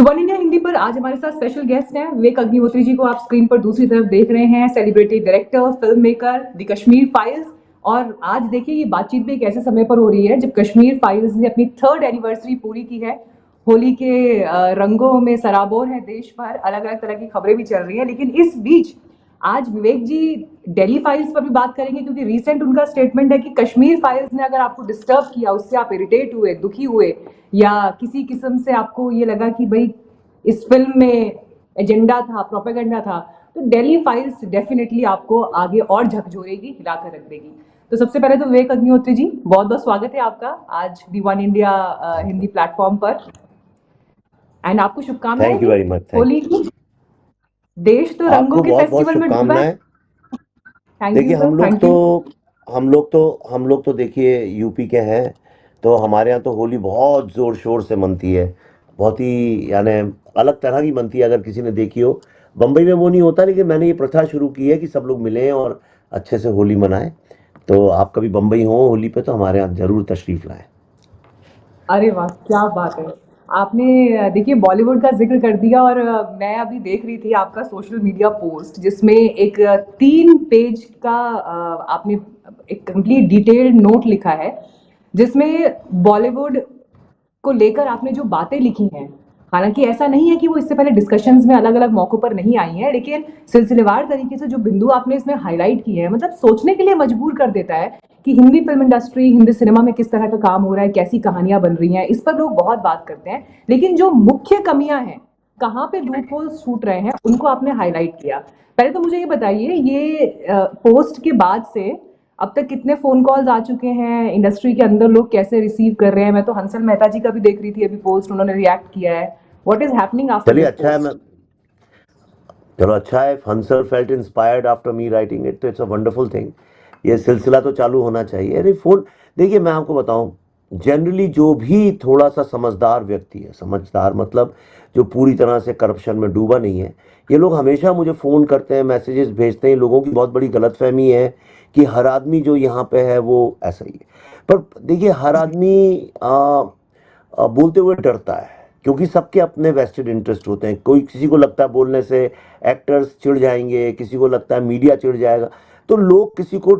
तो one India Hindi पर आज हमारे साथ स्पेशल गेस्ट हैं विवेक अग्निहोत्री जी को आप स्क्रीन पर दूसरी तरफ देख रहे हैं, celebrity director, film maker, the Kashmir files. और आज देखिए ये बातचीत भी एक ऐसे समय पर हो रही है जब कश्मीर फाइल्स ने अपनी 3rd एनिवर्सरी पूरी की है। होली के रंगों में सराबोर है देश भर, अलग अलग तरह की खबरें भी चल रही हैं, लेकिन इस बीच आज विवेक जी दिल्ली फाइल्स पर भी बात करेंगे क्योंकि रिसेंट उनका स्टेटमेंट है कि कश्मीर फाइल्स ने अगर आपको डिस्टर्ब किया, उससे आप इरिटेट हुए, दुखी हुए या किसी किस्म से आपको ये लगा कि भाई इस फिल्म में एजेंडा था, प्रोपेगेंडा था, तो दिल्ली फाइल्स डेफिनेटली आपको आगे और झकझोरेगी, हिलाकर रख देगी। तो सबसे पहले तो विवेक अग्निहोत्री जी, बहुत बहुत स्वागत है आपका आज दी वन इंडिया हिंदी प्लेटफॉर्म पर। एंड आपको शुभकामनाएं thank you very much. Holi की। देश तो रंगों आपको के बहुत बहुत फेस्टिवल में डूबा है। शुभकामनाएं। थैंक यू देखिए सर, थैंक यू। हम लोग तो देखिए यूपी के हैं, तो हमारे यहाँ तो होली बहुत जोर शोर से मनती है। बहुत ही यानी अलग तरह की मनती है, अगर किसी ने देखी हो। बम्बई में वो नहीं होता, लेकिन मैंने ये प्रथा शुरू की है कि सब लोग मिलें और अच्छे से होली मनाएं। तो आप कभी बम्बई हो होली पे तो हमारे यहाँ जरूर तशरीफ लाएं। अरे वाह, क्या बात है। आपने देखिए बॉलीवुड का जिक्र कर दिया और मैं अभी देख रही थी आपका सोशल मीडिया पोस्ट जिसमें एक 3 पेज का आपने एक कंप्लीट डिटेल्ड नोट लिखा है जिसमें बॉलीवुड को लेकर आपने जो बातें लिखी हैं, हालांकि ऐसा नहीं है कि वो इससे पहले डिस्कशंस में अलग अलग मौकों पर नहीं आई हैं, लेकिन सिलसिलेवार तरीके से जो बिंदु आपने इसमें हाईलाइट किए हैं मतलब सोचने के लिए मजबूर कर देता है कि Hindi film industry, Hindi cinema में किस तरह का काम हो रहा है, कैसी कहानियां बन रही हैं, इस पर लोग बहुत बात करते हैं, लेकिन जो मुख्य कमियां हैं, कहाँ पे लूप होल्स छूट रहे हैं, उनको आपने हाईलाइट किया। पहले तो मुझे ये बताइए, ये पोस्ट के बाद से अब तक कितने फोन कॉल्स आ चुके हैं, इंडस्ट्री के अंदर लोग कैसे रिसीव कर रहे हैं? मैं तो हंसल मेहता जी का भी देख रही थी अभी पोस्ट, उन्होंने रिएक्ट किया है। व्हाट इज हैपनिंग आफ्टर चलिए दिस अच्छा है। पोस्ट? चलो अच्छा है, Hansal felt inspired after me writing it, तो इट्स अ वंडरफुल थिंग। ये सिलसिला तो चालू होना चाहिए। अरे फोन, देखिए मैं आपको बताऊं, जनरली जो भी थोड़ा सा समझदार व्यक्ति है, समझदार मतलब जो पूरी तरह से करप्शन में डूबा नहीं है, ये लोग हमेशा मुझे फ़ोन करते हैं, मैसेजेस भेजते हैं। लोगों की बहुत बड़ी गलतफहमी है कि हर आदमी जो यहाँ पे है वो ऐसा ही है। पर देखिए हर आदमी बोलते हुए डरता है, क्योंकि सबके अपने वेस्टेड इंटरेस्ट होते हैं। कोई, किसी को लगता है बोलने से एक्टर्स चिढ़ जाएंगे, किसी को लगता है मीडिया चिढ़ जाएगा। तो लोग किसी को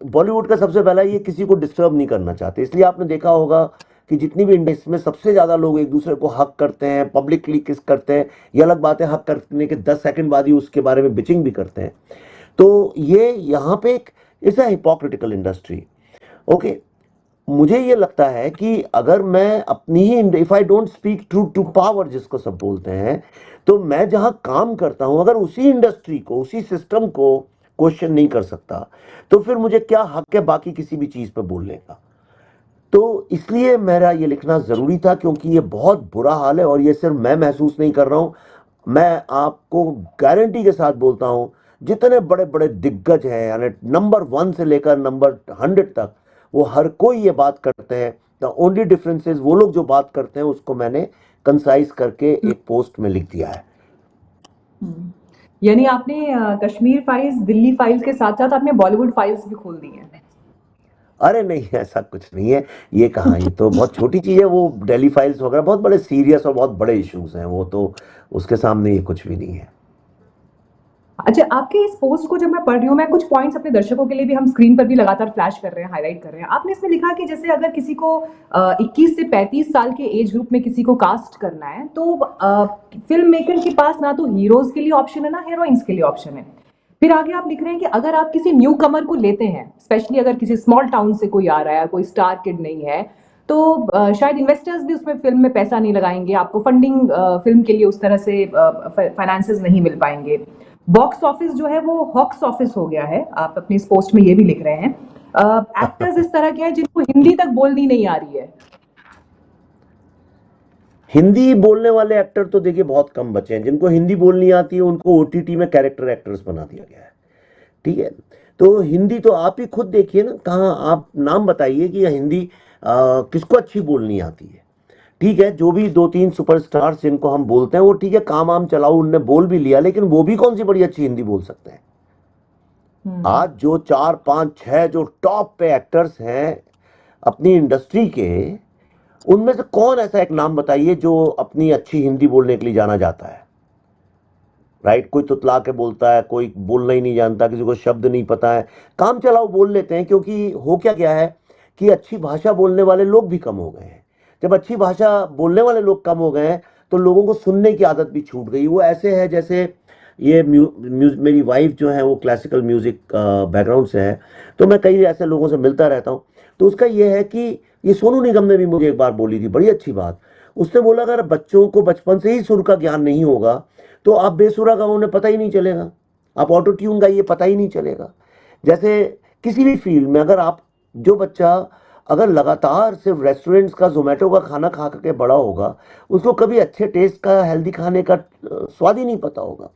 बॉलीवुड का सबसे पहला ये, किसी को डिस्टर्ब नहीं करना चाहते। इसलिए आपने देखा होगा कि जितनी भी इंडस्ट्री में सबसे ज़्यादा लोग एक दूसरे को हक करते हैं, पब्लिकली किस करते हैं। ये अलग बात है, हक करने के 10 सेकंड बाद ही उसके बारे में बिचिंग भी करते हैं। तो ये यहाँ पे एक it's a hypocritical industry. Okay, मुझे ये लगता है कि अगर मैं अपनी ही, if I don't speak true to power जिसको सब बोलते हैं, तो मैं जहां काम करता हूं अगर उसी इंडस्ट्री को, उसी सिस्टम को क्वेश्चन नहीं कर सकता, तो फिर मुझे क्या हक है बाकी किसी भी चीज पे बोलने का। तो इसलिए मेरा ये लिखना जरूरी था, क्योंकि ये बहुत बुरा हाल है। और ये सिर्फ मैं महसूस नहीं कर रहा हूं, मैं आपको गारंटी के साथ बोलता हूं, जितने बड़े बड़े दिग्गज हैं, यानी नंबर 1 से लेकर नंबर 100 तक, वो हर कोई ये बात करते हैं। द ओनली डिफरेंस इज वो लोग जो बात करते हैं उसको मैंने कंसाइज करके एक पोस्ट में लिख दिया है। यानी आपने कश्मीर फाइल्स, दिल्ली फाइल्स के साथ साथ आपने बॉलीवुड फाइल्स भी खोल दी हैं। अरे नहीं, ऐसा कुछ नहीं है। ये कहाँ, ये तो बहुत छोटी चीज है। वो दिल्ली फाइल्स वगैरह बहुत बड़े सीरियस और बहुत बड़े इश्यूज हैं, वो तो उसके सामने ये कुछ भी नहीं है। अच्छा, आपके इस पोस्ट को जब मैं पढ़ रही हूँ, मैं कुछ पॉइंट्स अपने दर्शकों के लिए भी हम स्क्रीन पर भी लगातार फ्लैश कर रहे हैं, हाईलाइट कर रहे हैं। आपने इसमें लिखा कि जैसे अगर किसी को 21 से 35 साल के एज ग्रुप में किसी को कास्ट करना है, तो फिल्म मेकर के पास ना तो हीरोज के लिए ऑप्शन है ना हीरोइंस के लिए ऑप्शन है। फिर आगे आप लिख रहे हैं कि अगर आप किसी न्यू कमर को लेते हैं, स्पेशली अगर किसी स्मॉल टाउन से कोई आ रहा है, कोई स्टार किड नहीं है, तो शायद इन्वेस्टर्स भी उसमें फिल्म में पैसा नहीं लगाएंगे, आपको फंडिंग फिल्म के लिए उस तरह से फाइनेंसेस नहीं मिल पाएंगे। बॉक्स ऑफिस जो है वो हॉक्स ऑफिस हो गया है, आप अपनी इस पोस्ट में ये भी लिख रहे हैं। एक्टर्स इस तरह के हैं जिनको हिंदी तक बोलनी नहीं आ रही है। हिंदी बोलने वाले एक्टर तो देखिए बहुत कम बचे हैं। जिनको हिंदी बोलनी आती है उनको ओटीटी में कैरेक्टर एक्टर्स बना दिया गया है। ठीक है, तो हिंदी तो आप ही खुद देखिए ना, कहाँ आप नाम बताइए कि हिंदी किसको अच्छी बोलनी आती है। ठीक है, जो भी 2-3 सुपरस्टार्स जिनको हम बोलते हैं वो ठीक है, काम आम चलाओ, उनने बोल भी लिया, लेकिन वो भी कौन सी बड़ी अच्छी हिंदी बोल सकते हैं। आज जो 4-5-6 जो टॉप पे एक्टर्स हैं अपनी इंडस्ट्री के, उनमें से कौन ऐसा एक नाम बताइए जो अपनी अच्छी हिंदी बोलने के लिए जाना जाता है? राइट, कोई तुतला के बोलता है, कोई बोलना ही नहीं जानता, किसी को शब्द नहीं पता है, काम चलाओ बोल लेते हैं, क्योंकि हो क्या गया है कि अच्छी भाषा बोलने वाले लोग भी कम हो गए हैं। जब अच्छी भाषा बोलने वाले लोग कम हो गए हैं तो लोगों को सुनने की आदत भी छूट गई। वो ऐसे है जैसे ये मेरी वाइफ जो है वो क्लासिकल म्यूजिक बैकग्राउंड से है, तो मैं कई ऐसे लोगों से मिलता रहता हूँ। तो उसका ये है कि ये सोनू निगम ने भी मुझे एक बार बोली थी बड़ी अच्छी बात। उसने बोला अगर बच्चों को बचपन से ही सुर का ज्ञान नहीं होगा तो आप बेसुरा गाओ उन्हें पता ही नहीं चलेगा, आप ऑटो ट्यून गाइए पता ही नहीं चलेगा। जैसे किसी भी फील्ड में अगर आप, जो बच्चा अगर लगातार सिर्फ रेस्टोरेंट्स का जोमेटो का खाना खा के बड़ा होगा, उसको कभी अच्छे टेस्ट का हेल्दी खाने का स्वाद ही नहीं पता होगा।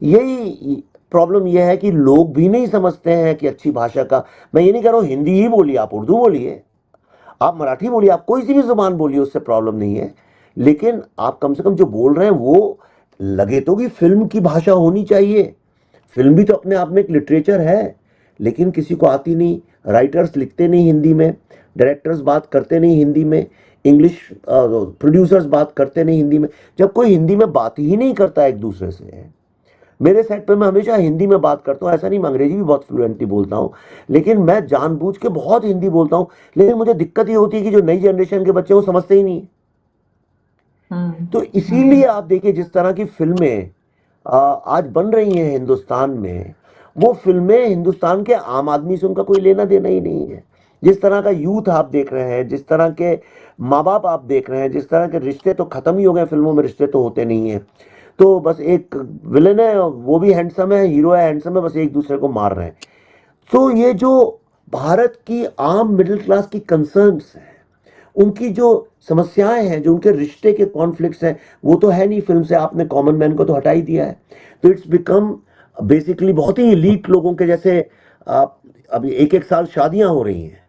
यही प्रॉब्लम यह है कि लोग भी नहीं समझते हैं कि अच्छी भाषा का, मैं ये नहीं कह रहा हूँ हिंदी ही बोलिए, आप उर्दू बोलिए, आप मराठी बोलिए, आप कोई सी भी जुबान बोलिए, उससे प्रॉब्लम नहीं है। लेकिन आप कम से कम जो बोल रहे हैं वो लगे तो कि फिल्म की भाषा होनी चाहिए। फिल्म भी तो अपने आप में एक लिटरेचर है, लेकिन किसी को आती नहीं। राइटर्स लिखते नहीं हिंदी में, डायरेक्टर्स बात करते नहीं हिंदी में, इंग्लिश प्रोड्यूसर्स बात करते नहीं हिंदी में। जब कोई हिंदी में बात ही नहीं करता एक दूसरे से, मेरे सेट पे मैं हमेशा हिंदी में बात करता हूँ, ऐसा नहीं मैं अंग्रेजी भी बहुत फ्लुएंटली बोलता हूँ, लेकिन मैं जानबूझ के बहुत हिंदी बोलता हूँ। लेकिन मुझे दिक्कत ये होती है कि जो नई जनरेशन के बच्चे वो समझते ही नहीं। तो इसीलिए आप देखिए जिस तरह की फिल्में आज बन रही हैं हिंदुस्तान में, वो फिल्में हिंदुस्तान के आम आदमी से उनका कोई लेना देना ही नहीं है। जिस तरह का यूथ आप देख रहे हैं, जिस तरह के माँ बाप आप देख रहे हैं, जिस तरह के रिश्ते तो खत्म ही हो गए, फिल्मों में रिश्ते तो होते नहीं हैं। तो बस एक विलन है, वो भी हैंडसम है, हीरो है हैंडसम है, बस एक दूसरे को मार रहे हैं। तो ये जो भारत की आम मिडिल क्लास की कंसर्न्स हैं, उनकी जो समस्याएं हैं, जो उनके रिश्ते के कॉन्फ्लिक्ट्स हैं, वो तो है नहीं फिल्म से। आपने कॉमन मैन को तो हटा ही दिया है। तो इट्स बिकम बेसिकली बहुत ही इलीट लोगों के जैसे आप, अभी एक एक साल शादियां हो रही हैं,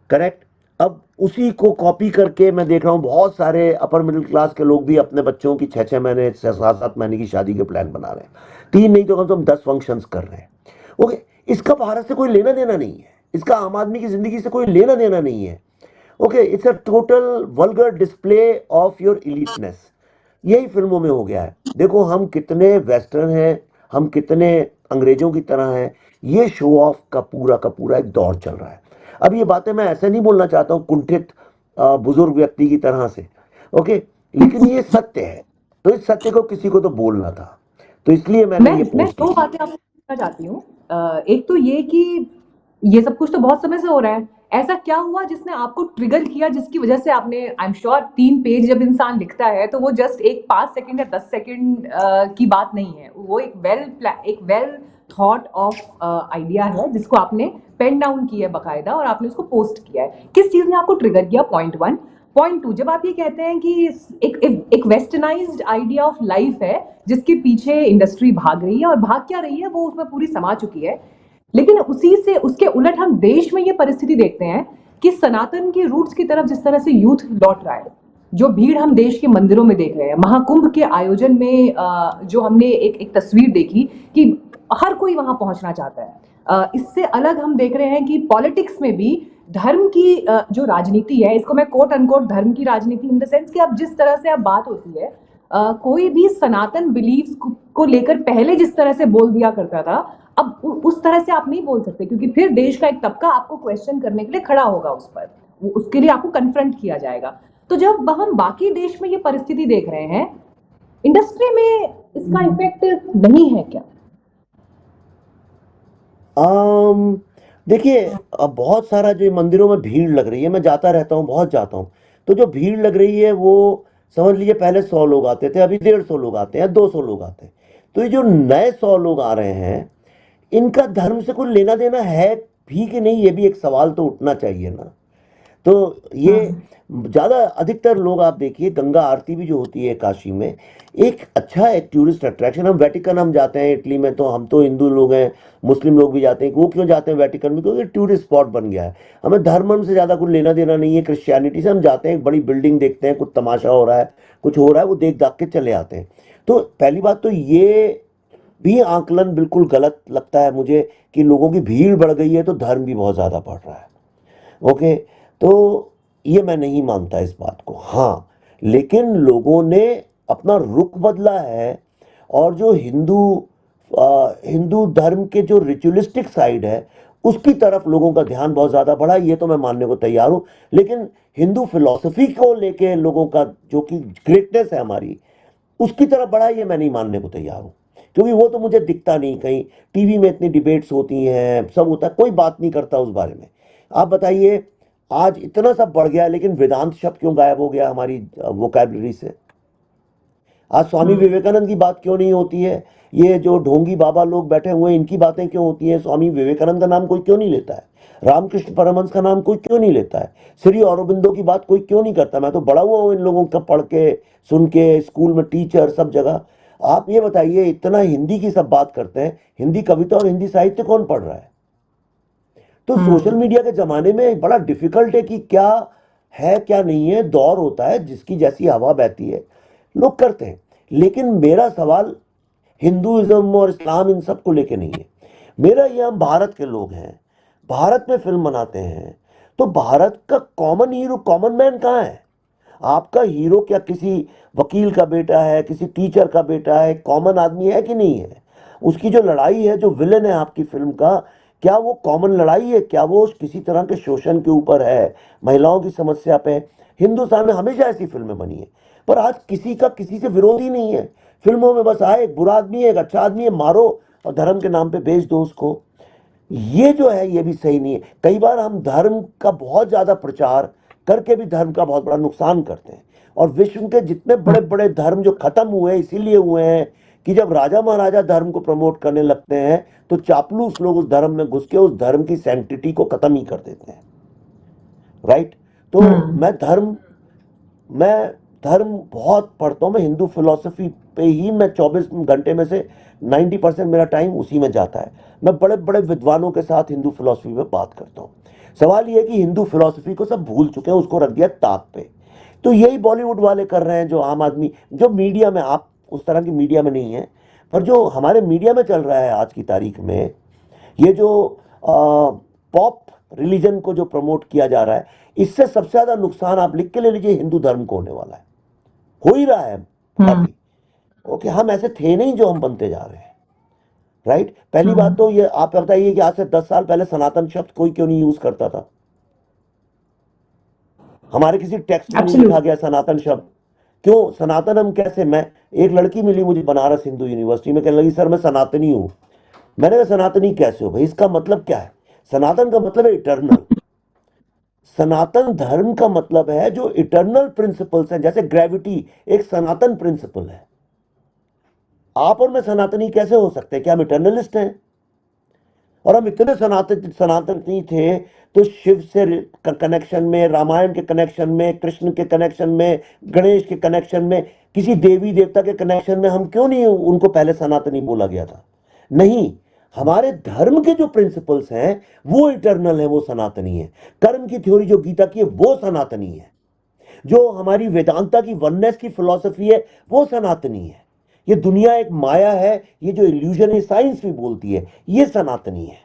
करेक्ट। अब उसी को कॉपी करके मैं देख रहा हूँ बहुत सारे अपर मिडिल क्लास के लोग भी अपने बच्चों की 6-6 महीने 7-7 महीने की शादी के प्लान बना रहे हैं। 3 नहीं तो कम से कम 10 फंक्शंस कर रहे हैं। ओके, इसका भारत से कोई लेना देना नहीं है, इसका आम आदमी की जिंदगी से कोई लेना देना नहीं है। Okay, it's a total vulgar display of your eliteness. यही फिल्मों में हो गया है। देखो हम कितने वेस्टर्न हैं, हम कितने अंग्रेजों की तरह हैं, ये शो ऑफ का पूरा एक दौर चल रहा है। अब ये बातें मैं ऐसे नहीं बोलना चाहता हूँ कुंठित बुजुर्ग व्यक्ति की तरह से, ओके, लेकिन ये सत्य है। तो इस सत्य को किसी को तो बोलना था, तो इसलिए मैंने ये मैं पोस्ट दो की। बातें आपसे पूछना चाहती हूँ। एक तो ये कि ये सब कुछ तो बहुत समय से हो रहा है, ऐसा क्या हुआ जिसने आपको ट्रिगर किया, जिसकी वजह से आपने, आई एम श्योर 3 पेज जब इंसान लिखता है तो वो जस्ट एक 5 सेकंड या 10 सेकंड की बात नहीं है, वो एक वेल थॉट ऑफ आइडिया है जिसको आपने पेन डाउन किया है बकायदा और आपने उसको पोस्ट किया है। किस चीज ने आपको ट्रिगर किया? पॉइंट 1। पॉइंट 2, जब आप ये कहते हैं कि एक वेस्टर्नाइज्ड आइडिया ऑफ लाइफ है जिसके पीछे इंडस्ट्री भाग रही है, और भाग क्या रही है वो उसमें पूरी समा चुकी है, लेकिन उसी से उसके उलट हम देश में ये परिस्थिति देखते हैं कि सनातन की रूट्स की तरफ जिस तरह से यूथ लौट रहा है, जो भीड़ हम देश के मंदिरों में देख रहे हैं, महाकुंभ के आयोजन में जो हमने एक तस्वीर देखी कि हर कोई वहां पहुंचना चाहता है, इससे अलग हम देख रहे हैं कि पॉलिटिक्स में भी धर्म की जो राजनीति है, इसको मैं कोट अनकोट धर्म की राजनीति इन द सेंस कि अब जिस तरह से अब बात होती है, कोई भी सनातन बिलीव्स को लेकर पहले जिस तरह से बोल दिया करता था, अब उस तरह से आप नहीं बोल सकते, क्योंकि फिर देश का एक तबका आपको क्वेश्चन करने के लिए खड़ा होगा उस पर, उसके लिए आपको कन्फ्रंट किया जाएगा। तो जब हम बाकी देश में ये परिस्थिति देख रहे हैं, इंडस्ट्री में इसका इफेक्ट नहीं है क्या? देखिए, अब बहुत सारा जो मंदिरों में भीड़ लग रही है, मैं जाता रहता हूँ, बहुत जाता हूँ। तो जो भीड़ लग रही है वो समझ लीजिए पहले 100 लोग आते थे, अभी 150 लोग आते हैं, 200 लोग आते हैं। तो ये जो नए 100 लोग आ रहे हैं, इनका धर्म से कोई लेना देना है भी कि नहीं, ये भी एक सवाल तो उठना चाहिए ना। तो ये ज़्यादा अधिकतर लोग आप देखिए, गंगा आरती भी जो होती है काशी में, एक अच्छा एक टूरिस्ट अट्रैक्शन। हम वेटिकन हम जाते हैं इटली में, तो हम तो हिंदू लोग हैं, मुस्लिम लोग भी जाते हैं। वो क्यों जाते हैं वेटिकन में? क्योंकि टूरिस्ट स्पॉट बन गया है। हमें धर्म से ज़्यादा कुछ लेना देना नहीं है। क्रिश्चियनिटी से हम जाते हैं, एक बड़ी बिल्डिंग देखते हैं, कुछ तमाशा हो रहा है, कुछ हो रहा है, वो देख दाख के चले आते हैं। तो पहली बात तो ये भी आकलन बिल्कुल गलत लगता है मुझे कि लोगों की भीड़ बढ़ गई है तो धर्म भी बहुत ज़्यादा बढ़ रहा है। ओके, तो ये मैं नहीं मानता इस बात को। हाँ, लेकिन लोगों ने अपना रुख बदला है, और जो हिंदू धर्म के जो रिचुअलिस्टिक साइड है उसकी तरफ लोगों का ध्यान बहुत ज़्यादा बढ़ा, ये तो मैं मानने को तैयार हूँ। लेकिन हिंदू फिलॉसफी को लेके लोगों का जो कि ग्रेटनेस है हमारी, उसकी तरफ बढ़ा, ये मैं नहीं मानने को तैयार हूँ। क्योंकि वो तो मुझे दिखता नहीं, कहीं टीवी में इतनी डिबेट्स होती हैं, सब होता है, कोई बात नहीं करता उस बारे में। आप बताइए, आज इतना सब बढ़ गया है, लेकिन वेदांत शब्द क्यों गायब हो गया हमारी वोकैबलरी से? आज स्वामी हम्म विवेकानंद की बात क्यों नहीं होती है? ये जो ढोंगी बाबा लोग बैठे हुए हैं, इनकी बातें क्यों होती हैं? स्वामी विवेकानंद का नाम कोई क्यों नहीं लेता है? रामकृष्ण परमहंस का नाम कोई क्यों नहीं लेता है? श्री अरबिंदो की बात कोई क्यों नहीं करता? मैं तो बड़ा हुआ हूँ इन लोगों का पढ़ के, सुन के, स्कूल में टीचर सब जगह। आप ये बताइए, इतना हिंदी की सब बात करते हैं, हिंदी कविता और हिंदी साहित्य कौन पढ़ रहा है? तो सोशल हम्म मीडिया के जमाने में बड़ा डिफिकल्ट है कि क्या है क्या नहीं है। दौर होता है, जिसकी जैसी हवा बहती है लोग करते हैं। लेकिन मेरा सवाल हिंदुइज्म और इस्लाम इन सब को लेके नहीं है। मेरा ये, हम भारत के लोग हैं, भारत में फिल्म बनाते हैं, तो भारत का कॉमन हीरो, कॉमन मैन कहाँ है? आपका हीरो क्या किसी वकील का बेटा है, किसी टीचर का बेटा है? कॉमन आदमी है कि नहीं है? उसकी जो लड़ाई है, जो विलन है आपकी फिल्म का, क्या वो कॉमन लड़ाई है? क्या वो किसी तरह के शोषण के ऊपर है, महिलाओं की समस्या पे? हिंदुस्तान में हमेशा ऐसी फिल्में बनी है, पर आज किसी का किसी से विरोध ही नहीं है। फिल्मों में बस आए, एक बुरा आदमी है, एक अच्छा आदमी है, मारो और धर्म के नाम पे बेच दो उसको। ये जो है ये भी सही नहीं है। कई बार हम धर्म का बहुत ज्यादा प्रचार करके भी धर्म का बहुत बड़ा नुकसान करते हैं। और विश्व के जितने बड़े बड़े धर्म जो खत्म हुए, इसीलिए हुए हैं कि जब राजा महाराजा धर्म को प्रमोट करने लगते हैं, तो चापलूस लोग उस धर्म में घुस के उस धर्म की सैंक्टिटी को खत्म ही कर देते हैं। राइट? तो हम्म मैं धर्म बहुत पढ़ता हूँ। मैं हिंदू फिलॉसफी पे ही, मैं 24 घंटे में से 90% मेरा टाइम उसी में जाता है। मैं बड़े बड़े विद्वानों के साथ हिंदू फिलॉसफी पे बात करता हूँ। सवाल ये है कि हिंदू फिलॉसफी को सब भूल चुके हैं, उसको रख दिया ताक पे। तो यही बॉलीवुड वाले कर रहे हैं, जो आम आदमी, जो मीडिया में, आप उस तरह की मीडिया में नहीं है, पर जो हमारे मीडिया में चल रहा है आज की तारीख में, ये जो पॉप रिलीजन को जो प्रमोट किया जा रहा है, इससे सबसे ज्यादा नुकसान आप लिख के ले लीजिए हिंदू धर्म को होने वाला है, हो ही रहा है हम्म काफी। ओके, हम ऐसे थे नहीं जो हम बनते जा रहे हैं। राइट? पहली बात तो हम्म ये आप बताइए कि आज से 10 साल पहले सनातन शब्द कोई क्यों नहीं यूज करता था? हमारे किसी टेक्स्ट में नहीं लिखा एब्सोल्युटली गया सनातन शब्द। क्यों सनातन? हम कैसे, मैं, एक लड़की मिली मुझे बनारस हिंदू यूनिवर्सिटी में, कहने लगी सर मैं सनातनी हूं। मैंने कहा सनातनी कैसे हो भाई, इसका मतलब क्या है? सनातन का मतलब है इटर्नल। सनातन धर्म का मतलब है जो इटर्नल प्रिंसिपल्स हैं, जैसे ग्रेविटी एक सनातन प्रिंसिपल है। आप और मैं सनातनी कैसे हो सकते हैं? क्या हम इटर्नलिस्ट हैं? और हम इतने सनातनी थे, तो शिव से कनेक्शन में, रामायण के कनेक्शन में, कृष्ण के कनेक्शन में, गणेश के कनेक्शन में, किसी देवी देवता के कनेक्शन में हम क्यों नहीं उनको पहले सनातनी बोला गया था? नहीं, हमारे धर्म के जो प्रिंसिपल्स हैं वो इटर्नल है, वो सनातनी है। कर्म की थ्योरी जो गीता की है वो सनातनी है। जो हमारी वेदांता की वननेस की फिलॉसफी है वो सनातनी है। ये दुनिया एक माया है, ये जो इल्यूजन है, साइंस भी बोलती है, ये सनातनी है।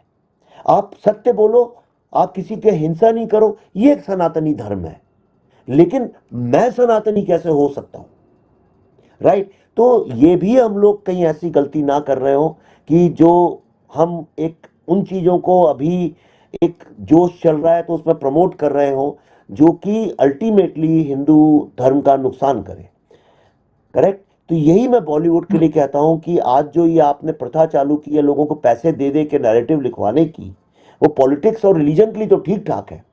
आप सत्य बोलो, आप किसी के हिंसा नहीं करो, ये एक सनातनी धर्म है। लेकिन मैं सनातनी कैसे हो सकता हूं? राइट? तो ये भी हम लोग कहीं ऐसी गलती ना कर रहे हो कि जो हम एक उन चीजों को अभी एक जोश चल रहा है तो उसमें प्रमोट कर रहे हो, जो कि अल्टीमेटली हिंदू धर्म का नुकसान करे। करेक्ट? तो यही मैं बॉलीवुड के लिए कहता हूं कि आज जो ये आपने प्रथा चालू की है लोगों को पैसे दे दे के नैरेटिव लिखवाने की, वो पॉलिटिक्स और रिलीजन के लिए तो ठीक ठाक है,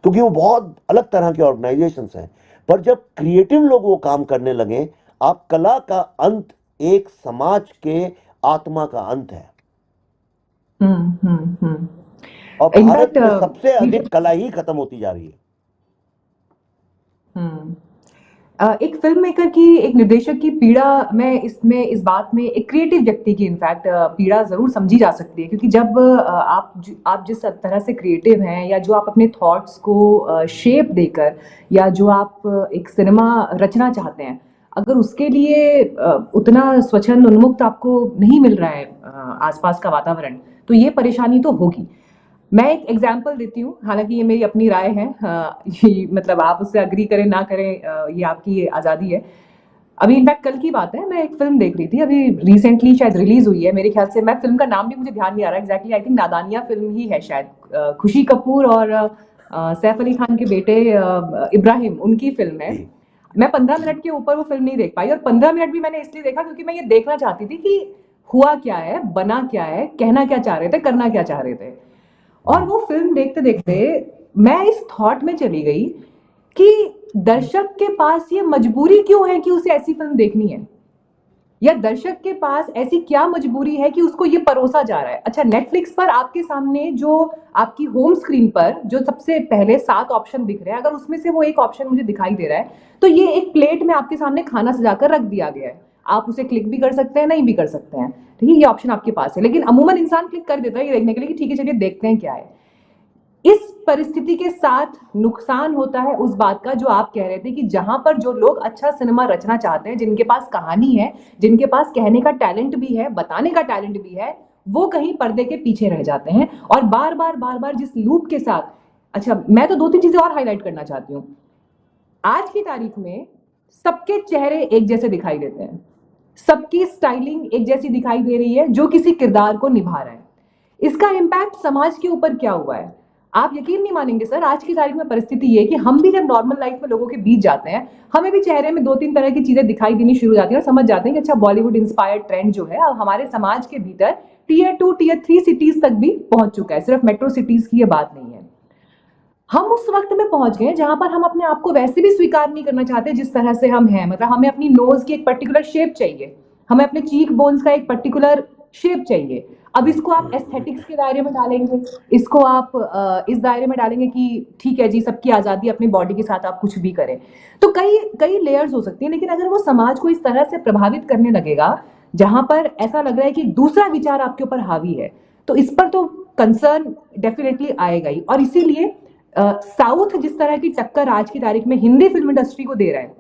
क्योंकि वो बहुत अलग तरह के ऑर्गेनाइजेशंस हैं। पर जब क्रिएटिव लोग वो काम करने लगे, आप कला का अंत एक समाज के आत्मा का अंत है। और भारत इनफैक्ट में सबसे अधिक कला ही खत्म होती जा रही है। हम्म एक फिल्म मेकर की, एक निर्देशक की पीड़ा, मैं इसमें इस बात में एक क्रिएटिव व्यक्ति की इनफैक्ट पीड़ा जरूर समझी जा सकती है, क्योंकि जब आप जिस तरह से क्रिएटिव हैं, या जो आप अपने थॉट्स को शेप देकर, या जो आप एक सिनेमा रचना चाहते हैं, अगर उसके लिए उतना स्वच्छंद उन्मुक्त आपको नहीं मिल रहा है आसपास का वातावरण, तो ये परेशानी तो होगी। मैं एक एग्जाम्पल देती हूँ, हालांकि ये मेरी अपनी राय है, ये मतलब आप उससे अग्री करें ना करें, ये आपकी आज़ादी है। अभी इनफैक्ट कल की बात है, मैं एक फिल्म देख रही थी, अभी रिसेंटली शायद रिलीज हुई है मेरे ख्याल से, मैं फिल्म का नाम भी मुझे ध्यान नहीं आ रहा एग्जैक्टली, आई थिंक नादानिया फिल्म ही है शायद, खुशी कपूर और सैफ अली खान के बेटे इब्राहिम, उनकी फिल्म है। जी मैं 15 मिनट के ऊपर वो फिल्म नहीं देख पाई, और 15 मिनट भी मैंने इसलिए देखा क्योंकि मैं ये देखना चाहती थी कि हुआ क्या है, बना क्या है, कहना क्या चाह रहे थे, करना क्या चाह रहे थे। और वो फिल्म देखते देखते मैं इस थॉट में चली गई कि दर्शक के पास ये मजबूरी क्यों है कि उसे ऐसी फिल्म देखनी है, या दर्शक के पास ऐसी क्या मजबूरी है कि उसको ये परोसा जा रहा है। अच्छा, नेटफ्लिक्स पर आपके सामने जो आपकी होम स्क्रीन पर जो सबसे पहले 7 ऑप्शन दिख रहे हैं, अगर उसमें से वो एक ऑप्शन मुझे दिखाई दे रहा है, तो ये एक प्लेट में आपके सामने खाना सजाकर रख दिया गया है। आप उसे क्लिक भी कर सकते हैं, नहीं भी कर सकते हैं, ठीक है, ये ऑप्शन आपके पास है, लेकिन अमूमन इंसान क्लिक कर देता है ये देखने के लिए कि ठीक है चलिए देखते हैं क्या है। इस परिस्थिति के साथ नुकसान होता है उस बात का जो आप कह रहे थे कि जहां पर जो लोग अच्छा सिनेमा रचना चाहते हैं, जिनके पास कहानी है, जिनके पास कहने का टैलेंट भी है, बताने का टैलेंट भी है, वो कहीं पर्दे के पीछे रह जाते हैं। और बार बार जिस लूप के साथ, अच्छा मैं तो 2-3 चीजें और हाईलाइट करना चाहती हूँ। आज की तारीख में सबके चेहरे एक जैसे दिखाई देते हैं, सबकी स्टाइलिंग एक जैसी दिखाई दे रही है जो किसी किरदार को निभा रहा है। इसका इम्पैक्ट समाज के ऊपर क्या हुआ है, आप यकीन नहीं मानेंगे सर। आज की तारीख में परिस्थिति ये है कि हम भी जब नॉर्मल लाइफ में लोगों के बीच जाते हैं, हमें भी चेहरे में 2-3 तरह की चीजें दिखाई देनी शुरू हो जाती है, और समझ जाते हैं कि अच्छा बॉलीवुड इंस्पायर्ड ट्रेंड जो है अब हमारे समाज के भीतर Tier 2 Tier 3 सिटीज तक भी पहुंच चुका है, सिर्फ मेट्रो सिटीज की ये बात नहीं है। हम उस वक्त में पहुंच गए जहां पर हम अपने आप को वैसे भी स्वीकार नहीं करना चाहते जिस तरह से हम हैं, मतलब हमें अपनी नोज की एक पर्टिकुलर शेप चाहिए, हमें अपने चीक बोन्स का एक पर्टिकुलर शेप चाहिए। अब इसको आप एस्थेटिक्स के दायरे में डालेंगे, इसको आप इस दायरे में डालेंगे कि ठीक है जी सबकी आज़ादी, अपनी बॉडी के साथ आप कुछ भी करें, तो कई कई लेयर्स हो सकती हैं। लेकिन अगर वो समाज को इस तरह से प्रभावित करने लगेगा जहां पर ऐसा लग रहा है कि दूसरा विचार आपके ऊपर हावी है, तो इस पर तो कंसर्न डेफिनेटली आएगा ही। और इसीलिए साउथ जिस तरह की टक्कर आज की तारीख में हिंदी फिल्म इंडस्ट्री को दे रहा है,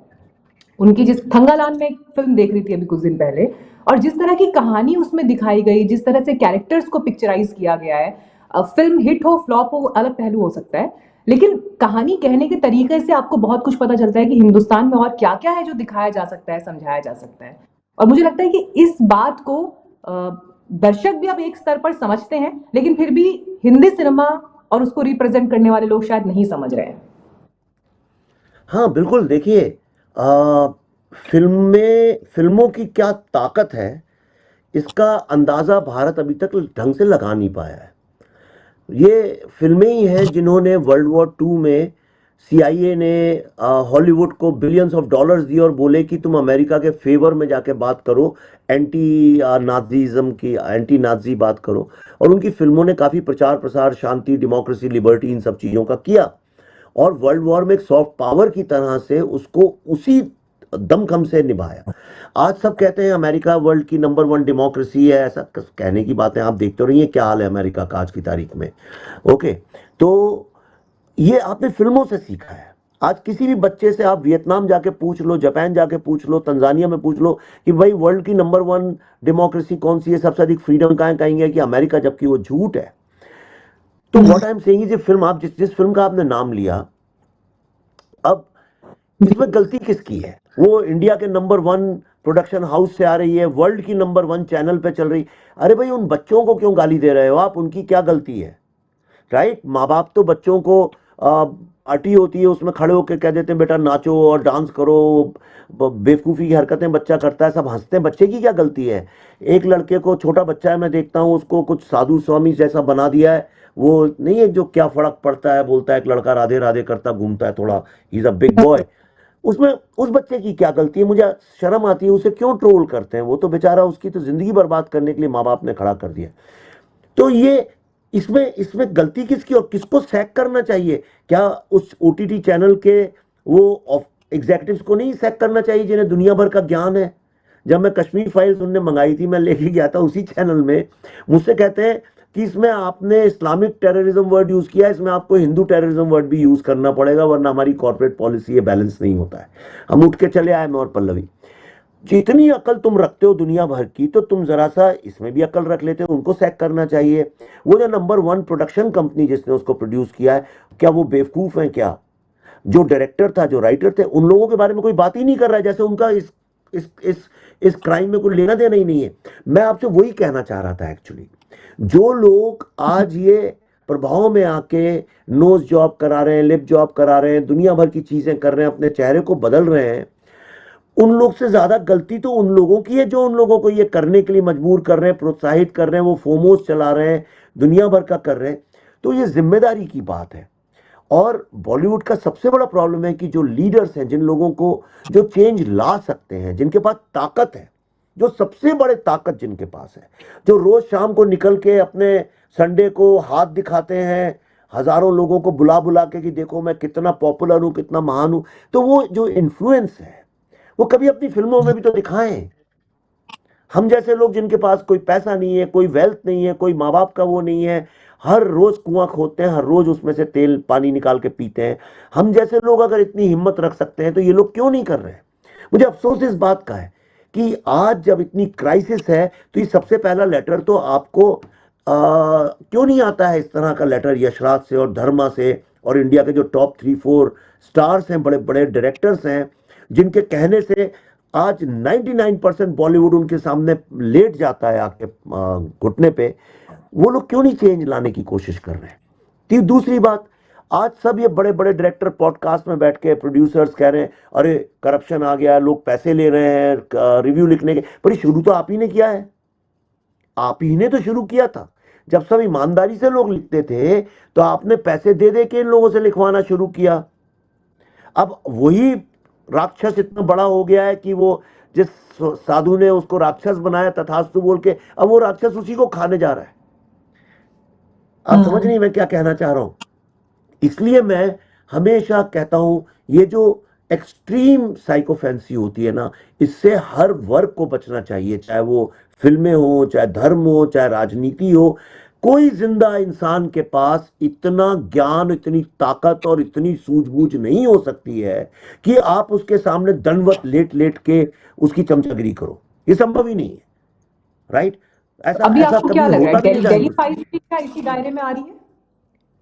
उनकी जिस थंगालान में एक फिल्म देख रही थी अभी कुछ दिन पहले, और जिस तरह की कहानी उसमें दिखाई गई, जिस तरह से कैरेक्टर्स को पिक्चराइज किया गया है, फिल्म हिट हो फ्लॉप हो वो अलग पहलू हो सकता है, लेकिन कहानी कहने के तरीके से आपको बहुत कुछ पता चलता है कि हिंदुस्तान में और क्या क्या है जो दिखाया जा सकता है, समझाया जा सकता है। और मुझे लगता है कि इस बात को दर्शक भी अब एक स्तर पर समझते हैं, लेकिन फिर भी हिंदी सिनेमा और उसको रिप्रेजेंट करने वाले लोग शायद नहीं समझ रहे हैं। हाँ बिल्कुल, देखिए फिल्मों की क्या ताकत है इसका अंदाज़ा भारत अभी तक ढंग से लगा नहीं पाया है। ये फिल्में ही हैं जिन्होंने वर्ल्ड वॉर 2 में CIA ने हॉलीवुड को बिलियंस ऑफ डॉलर्स दिए और बोले कि तुम अमेरिका के फेवर में जाके बात करो, एंटी नाजीज्म की, एंटी नाजी बात करो। और उनकी फिल्मों ने काफ़ी प्रचार प्रसार शांति, डेमोक्रेसी, लिबर्टी, इन सब चीज़ों का किया, और वर्ल्ड वॉर में एक सॉफ्ट पावर की तरह से उसको उसी दमखम से निभाया। आज सब कहते हैं अमेरिका वर्ल्ड की नंबर 1 डेमोक्रेसी है, ऐसा कहने की बातें आप देखते रहिए क्या हाल है अमेरिका का आज की तारीख में। ओके, तो ये आपने फिल्मों से सीखा है। आज किसी भी बच्चे से आप वियतनाम जाके पूछ लो, जापान जाके पूछ लो, तंजानिया में पूछ लो कि भाई वर्ल्ड की नंबर 1 डेमोक्रेसी कौन सी है, सबसे अधिक फ्रीडम कहाँ है, कहेंगे कि अमेरिका, जबकि वो झूठ है। तो what I am saying is, ये फिल्म आप जिस फिल्म का आपने नाम लिया, अब इसमें गलती किसकी है? वो इंडिया के नंबर 1 प्रोडक्शन हाउस से आ रही है, वर्ल्ड की नंबर 1 चैनल पे चल रही। अरे भाई उन बच्चों को क्यों गाली दे रहे हो आप? उनकी क्या गलती है? राइट, माँ बाप तो बच्चों को पार्टी होती है उसमें खड़े होकर कह देते हैं बेटा नाचो और डांस करो, बेवकूफ़ी की हरकतें बच्चा करता है, सब हंसते हैं। बच्चे की क्या गलती है? एक लड़के को, छोटा बच्चा है, मैं देखता हूँ उसको कुछ साधु स्वामी जैसा बना दिया है, वो नहीं है जो क्या फर्क पड़ता है, बोलता है एक लड़का राधे राधे करता घूमता है, थोड़ा he is a big boy. उसमें उस बच्चे की क्या गलती है? मुझे शर्म आती है, उसे क्यों ट्रोल करते हैं? वो तो बेचारा, उसकी तो जिंदगी बर्बाद करने के लिए माँ बाप ने खड़ा कर दिया। तो ये इसमें इसमें गलती किसकी और किसको सैक करना चाहिए? क्या उस OTT चैनल के वो एग्जीक्यूटिव्स को नहीं सैक करना चाहिए जिन्हें दुनिया भर का ज्ञान है? जब मैं कश्मीर फाइल्स उनने मंगाई थी, मैं लेके गया था उसी चैनल में, मुझसे कहते हैं कि इसमें आपने इस्लामिक टेररिज्म वर्ड यूज किया, इसमें आपको हिंदू टेररिज्म वर्ड भी यूज करना पड़ेगा, वरना हमारी कॉर्पोरेट पॉलिसी ये बैलेंस नहीं होता है। हम उठ के चले आए, मैं और पल्लवी। जितनी अकल तुम रखते हो दुनिया भर की, तो तुम जरा सा इसमें भी अकल रख लेते हो, उनको सैक करना चाहिए। वो जो नंबर वन प्रोडक्शन कंपनी जिसने उसको प्रोड्यूस किया है, क्या वो बेवकूफ है क्या? जो डायरेक्टर था, जो राइटर थे, उन लोगों के बारे में कोई बात ही नहीं कर रहा है, जैसे उनका इस इस इस क्राइम में कोई लेना देना ही नहीं है। मैं आपसे वही कहना चाह रहा था एक्चुअली, जो लोग आज ये प्रभाव में आके नोज जॉब करा रहे हैं, लिप जॉब करा रहे हैं, दुनिया भर की चीजें कर रहे हैं, अपने चेहरे को बदल रहे हैं, उन लोग से ज्यादा गलती तो उन लोगों की है जो उन लोगों को ये करने के लिए मजबूर कर रहे हैं, प्रोत्साहित कर रहे हैं, वो फोमोस चला रहे हैं, दुनिया भर का कर रहे हैं। तो ये जिम्मेदारी की बात है। और बॉलीवुड का सबसे बड़ा प्रॉब्लम है कि जो लीडर्स हैं, जिन लोगों को जो चेंज ला सकते हैं, जिनके पास ताकत है, जो सबसे बड़े ताकत जिनके पास है, जो रोज शाम को निकल के अपने संडे को हाथ दिखाते हैं हजारों लोगों को बुला बुला के कि देखो मैं कितना पॉपुलर हूं, कितना महान हूं, तो वो जो इन्फ्लुएंस है वो कभी अपनी फिल्मों में भी तो दिखाएं। हम जैसे लोग जिनके पास कोई पैसा नहीं है, कोई वेल्थ नहीं है, कोई माँ बाप का वो नहीं है, हर रोज कुआं खोदते हैं, हर रोज उसमें से तेल पानी निकाल के पीते हैं। हम जैसे लोग अगर इतनी हिम्मत रख सकते हैं तो ये लोग क्यों नहीं कर रहे हैं? मुझे अफसोस इस बात का है कि आज जब इतनी क्राइसिस है, तो ये सबसे पहला लेटर तो आपको क्यों नहीं आता है, इस तरह का लेटर यशराज से और धर्मा से और इंडिया के जो टॉप 3-4 स्टार्स हैं, बड़े बड़े डायरेक्टर्स हैं, जिनके कहने से आज 99% बॉलीवुड उनके सामने लेट जाता है आके घुटने पे। वो लोग क्यों नहीं चेंज लाने की कोशिश कर रहे हैं? दूसरी बात, आज सब ये बड़े बड़े डायरेक्टर पॉडकास्ट में बैठ के प्रोड्यूसर्स कह रहे हैं अरे करप्शन आ गया, लोग पैसे ले रहे हैं रिव्यू लिखने के, पर शुरू तो आप ही ने किया है। आप ही ने तो शुरू किया था। जब सब ईमानदारी से लोग लिखते थे तो आपने पैसे दे दे के इन लोगों से लिखवाना शुरू किया। अब वही राक्षस इतना बड़ा हो गया है कि वो जिस साधु ने उसको राक्षस बनाया तथास्तु बोल के, अब वो राक्षस उसी को खाने जा रहा है। आप समझ नहीं मैं क्या कहना चाह रहा हूं? इसलिए मैं हमेशा कहता हूं, ये जो एक्सट्रीम साइकोफेंसी होती है ना, इससे हर वर्ग को बचना चाहिए, चाहे वो फिल्में हो, चाहे धर्म हो, चाहे राजनीति हो। कोई जिंदा इंसान के पास इतना ज्ञान, इतनी ताकत और इतनी सूझबूझ नहीं हो सकती है कि आप उसके सामने दंडवत लेट लेट के उसकी चमचागिरी करो। ये संभव ही नहीं है, राइट? ऐसा अभी ऐसा आपको कभी क्या लग रहा होता है, भी नहीं दिल्ली जानबूझ के। फाइल्स भी क्या इसी दायरे में आ रही है?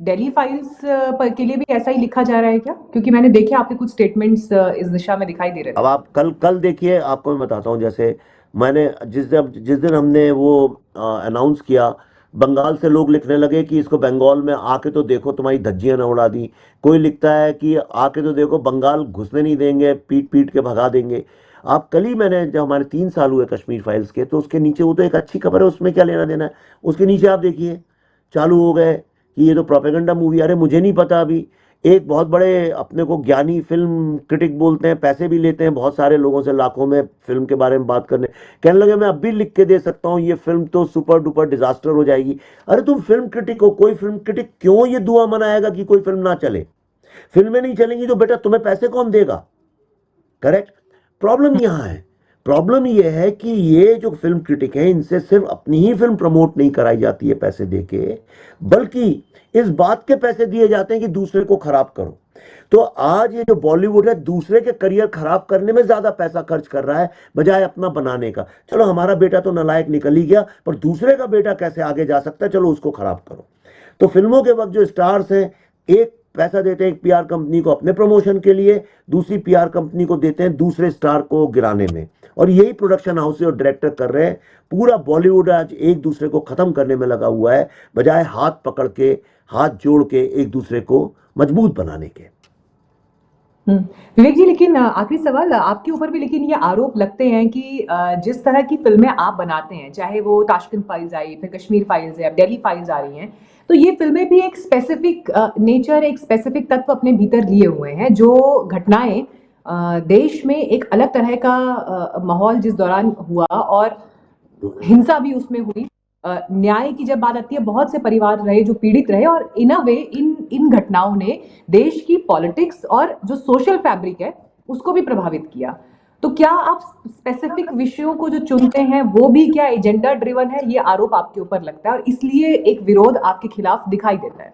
दिल्ली फाइल्स पर के लिए भी ऐसा ही लिखा जा रहा है क्या? क्योंकि मैंने देखे आपके कुछ स्टेटमेंट्स इस दिशा में दिखाई दे रहे अब थे। आप कल कल देखिए, आपको मैं बताता हूँ। जैसे मैंने जिस दिन हमने वो अनाउंस किया, बंगाल से लोग लिखने लगे कि इसको बंगाल में आके तो देखो, तुम्हारी धज्जियां न उड़ा दी। कोई लिखता है कि आके तो देखो, बंगाल घुसने नहीं देंगे, पीट पीट के भगा देंगे। आप कल ही, मैंने जब हमारे 3 साल हुए कश्मीर फाइल्स के, तो उसके नीचे, वो तो एक अच्छी खबर है, उसमें क्या लेना देना है, उसके नीचे आप देखिए चालू हो गए कि ये तो प्रोपेगेंडा मूवी। अरे मुझे नहीं पता। अभी एक बहुत बड़े अपने को ज्ञानी फिल्म क्रिटिक बोलते हैं, पैसे भी लेते हैं बहुत सारे लोगों से, लाखों में, फिल्म के बारे में बात करने, कहने लगे मैं अब भी लिख के दे सकता हूँ, ये फिल्म तो सुपर डुपर डिजास्टर हो जाएगी। अरे तुम फिल्म क्रिटिक हो, कोई फिल्म क्रिटिक क्यों ये दुआ मनाएगा कि कोई फिल्म ना चले? फिल्में नहीं चलेंगी तो बेटा तुम्हें पैसे कौन देगा? करेक्ट? प्रॉब्लम यहां है। प्रॉब्लम यह है कि ये जो फिल्म क्रिटिक हैं, इनसे सिर्फ अपनी ही फिल्म प्रमोट नहीं कराई जाती है पैसे देके, बल्कि इस बात के पैसे दिए जाते हैं कि दूसरे को खराब करो। तो आज ये जो बॉलीवुड है, दूसरे के करियर खराब करने में ज्यादा पैसा खर्च कर रहा है बजाय अपना बनाने का। चलो हमारा बेटा तो नालायक निकल ही गया, पर दूसरे का बेटा कैसे आगे जा सकता है, चलो उसको खराब करो। तो फिल्मों के वक्त जो स्टार्स हैं, एक पैसा देते हैं एक पीआर कंपनी को अपने प्रमोशन के लिए, दूसरी पीआर कंपनी को देते हैं दूसरे स्टार को गिराने में। और यही प्रोडक्शन हाउस और डायरेक्टर कर रहे हैं। पूरा बॉलीवुड आज एक दूसरे को खत्म करने में लगा हुआ है, बजाय हाथ पकड़ के, हाथ जोड़ के एक दूसरे को मजबूत बनाने के। विवेक जी, लेकिन आखिरी सवाल आपके ऊपर भी लेकिन ये आरोप लगते हैं कि जिस तरह की फिल्में आप बनाते हैं, चाहे वो ताशकंद फाइल्स आई, फिर कश्मीर फाइल्स है, अब दिल्ली फाइल्स आ रही हैं, तो ये फिल्में भी एक स्पेसिफिक नेचर, एक स्पेसिफिक तत्व अपने भीतर लिए हुए हैं। जो घटनाएं देश में एक अलग तरह का माहौल जिस दौरान हुआ और हिंसा भी उसमें हुई, न्याय की जब बात आती है, बहुत से परिवार रहे जो पीड़ित रहे, और इन अ वे इन इन घटनाओं ने देश की पॉलिटिक्स और जो सोशल फैब्रिक है उसको भी प्रभावित किया। तो क्या आप स्पेसिफिक विषयों को जो चुनते हैं वो भी क्या एजेंडा ड्रिवन है? ये आरोप आपके ऊपर लगता है और इसलिए एक विरोध आपके खिलाफ दिखाई देता है।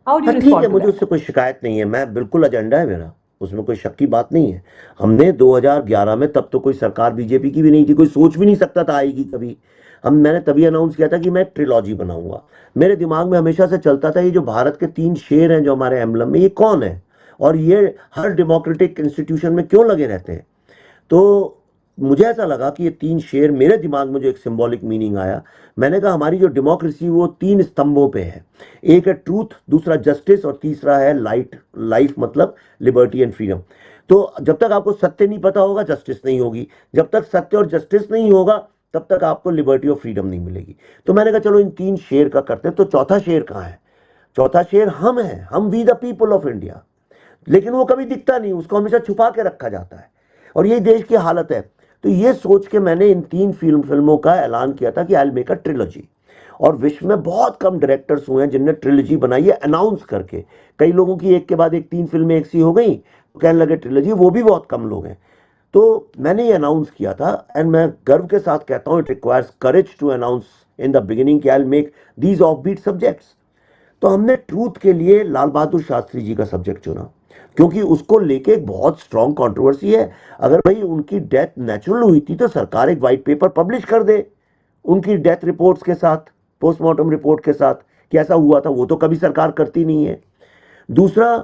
हाउ डू हाँ यू ठीक है, रिस्पॉन्ड टू मुझे दैट? उससे कोई शिकायत नहीं है, मैं बिल्कुल एजेंडा है मेरा। उसमें कोई शक की बात नहीं है। हमने 2011 में, तब तो कोई सरकार बीजेपी की भी नहीं थी, कोई सोच भी नहीं सकता था आएगी कभी। मैंने तभी अनाउंस किया था कि मैं एक ट्रिलॉजी बनाऊंगा। मेरे दिमाग में हमेशा से चलता था ये जो भारत के 3 शेर हैं जो हमारे एम्बलम में, ये कौन है और ये हर डेमोक्रेटिक इंस्टीट्यूशन में क्यों लगे रहते हैं। तो मुझे ऐसा लगा कि ये 3 शेर, मेरे दिमाग में जो एक सिंबॉलिक मीनिंग आया, मैंने कहा हमारी जो डेमोक्रेसी वो 3 स्तंभों पे है। एक है ट्रूथ, दूसरा जस्टिस और तीसरा है लाइफ मतलब लिबर्टी एंड फ्रीडम। तो जब तक आपको सत्य नहीं पता होगा जस्टिस नहीं होगी, जब तक सत्य और जस्टिस नहीं होगा तब तक आपको लिबर्टी और फ्रीडम नहीं मिलेगी। तो मैंने कहा चलो इन 3 शेर का करते हैं। तो चौथा शेर कहाँ है? चौथा शेर हम हैं, हम we the people of India. लेकिन वो कभी दिखता नहीं, उसको हमेशा छुपा के रखा जाता है और यही देश की हालत है। तो ये सोच के मैंने इन 3 फिल्मों का ऐलान किया था कि I will make a trilogy. और विश्व में बहुत कम डायरेक्टर्स हुए हैं जिनने ट्रिलॉजी बनाई है अनाउंस करके। कई लोगों की एक के बाद एक 3 फिल्में एक सी हो गई तो कहने लगे ट्रिलॉजी, वो भी बहुत कम लोग हैं। तो मैंने ये अनाउंस किया था एंड मैं गर्व के साथ कहता हूँ it requires courage to announce in the beginning कि I will make these off beat subjects. तो हमने ट्रूथ के लिए लाल बहादुर शास्त्री जी का सब्जेक्ट चुना क्योंकि उसको लेके एक बहुत स्ट्रॉन्ग कंट्रोवर्सी है। अगर भाई उनकी डेथ नेचुरल हुई थी तो सरकार एक वाइट पेपर पब्लिश कर दे उनकी डेथ रिपोर्ट्स के साथ, पोस्टमार्टम रिपोर्ट के साथ कि ऐसा हुआ था। वो तो कभी सरकार करती नहीं है। दूसरा,